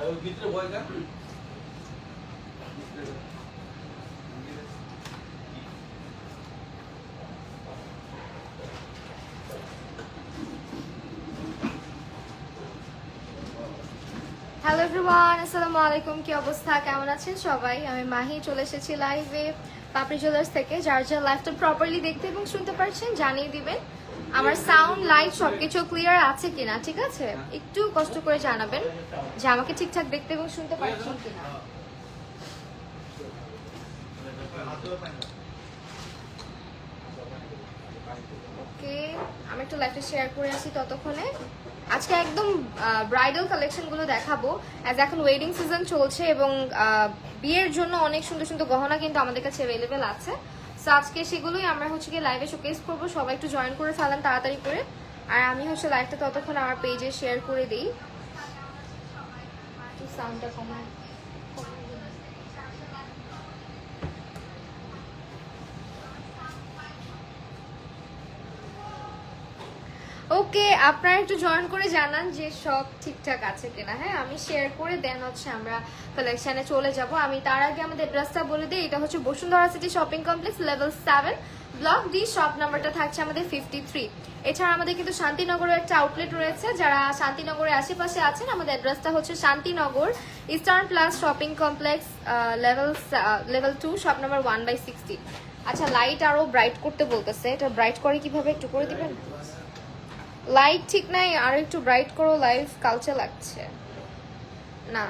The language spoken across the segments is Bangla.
ভিতরে ভয় কেন? হ্যালো এভরিওয়ান, আসসালামু আলাইকুম। কি অবস্থা, কেমন আছেন সবাই? আমি মাহি চলে এসেছি লাইভে পাপড়ি জুয়েলার্স থেকে। যার যার লাইভটা প্রপারলি দেখতে এবং শুনতে পারছেন জানিয়ে দিবেন আমার সাউন্ড লাইট সবকিছু ক্লিয়ার আছে কিনা, ঠিক আছে? একটু কষ্ট করে জানাবেন যে আমাকে ঠিকঠাক দেখতে এবং শুনতে পারছেন কিনা। ওকে, আমি একটু লাইভটা শেয়ার করে আসি ততক্ষণে। আজকে একদম ব্রাইডাল কালেকশনগুলো দেখাবো, অ্যাজ এখন ওয়েডিং সিজন চলছে এবং বিয়ের জন্য অনেক সুন্দর সুন্দর গহনা কিন্তু আমাদের কাছে অ্যাভেলেবেল আছে। সো আজকে সেগুলোই আমরা হচ্ছে কি লাইভে শোকেস করবো। সবাই একটু জয়েন করে ফেলেন তাড়াতাড়ি করে। আর আমি হচ্ছে লাইভটা ততক্ষণ আমার পেজে শেয়ার করে দিই। একটু সাউন্ডটা কমায়। ওকে, আপনারা একটু জয়েন করে জানান যে সব ঠিকঠাক আছে কিনা। হ্যাঁ, আমি শেয়ার করে দেন হচ্ছে আমরা কালেকশনে চলে যাব। আমি তার আগে আমাদের অ্যাড্রেসটা বলে দিই। এটা হচ্ছে Bashundhara city shopping complex, level 7, block D. Shop নাম্বারটা থাকছে আমাদের 53। এছাড়া আমাদের কিন্তু শান্তিনগরের একটা আউটলেট রয়েছে। যারা শান্তিনগরের আশেপাশে আছেন, আমাদের অ্যাড্রেসটা হচ্ছে Shantinagar eastern plus shopping complex, level 2, shop number 1/60। আচ্ছা, লাইট আরো ব্রাইট করতে বলতেছে। এটা ব্রাইট করে কিভাবে একটু করে দিবেন? লাইট ঠিক নাই, আরো একটু ব্রাইট করো। লাইভ কালচে লাগছে না,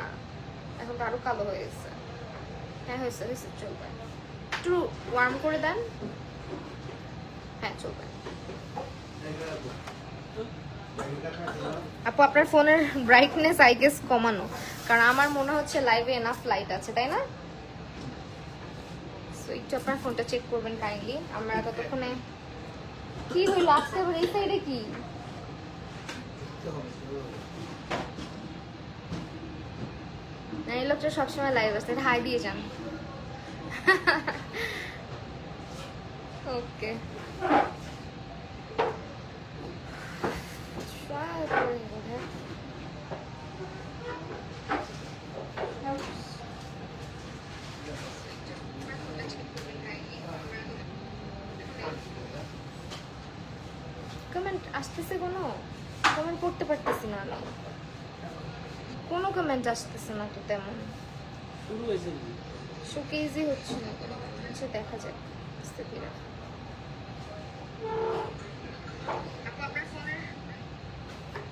এখন তো আরো কালো হয়ে গেছে। হ্যাঁ, হয়েছে হয়েছে, চলবে। একটু ওয়ার্ম করে দেন। হ্যাঁ, চলবে। আপু, আপনার ফোনের ব্রাইটনেস আই গেস কমানো, কারণ আমার মনে হচ্ছে লাইভে এনাফ লাইট আছে, তাই না? সো একটু আপনার ফোনটা চেক করবেন কাইন্ডলি। আমরা ততক্ষণে কি হইল আজকে আবার এই সাইডে কি? এই লোকটা সবসময় লাইভ আসতে, হাই দিয়ে যান। ওকে, কমেন্ট আসতেছে? কোনো কমেন্ট করতে পারতেছি না আমি, কোনো কমেন্ট আসতেছে না তো তেমন। শোকেজই হচ্ছে না কোনো। আচ্ছা, দেখা যাক আস্তে ধীরে।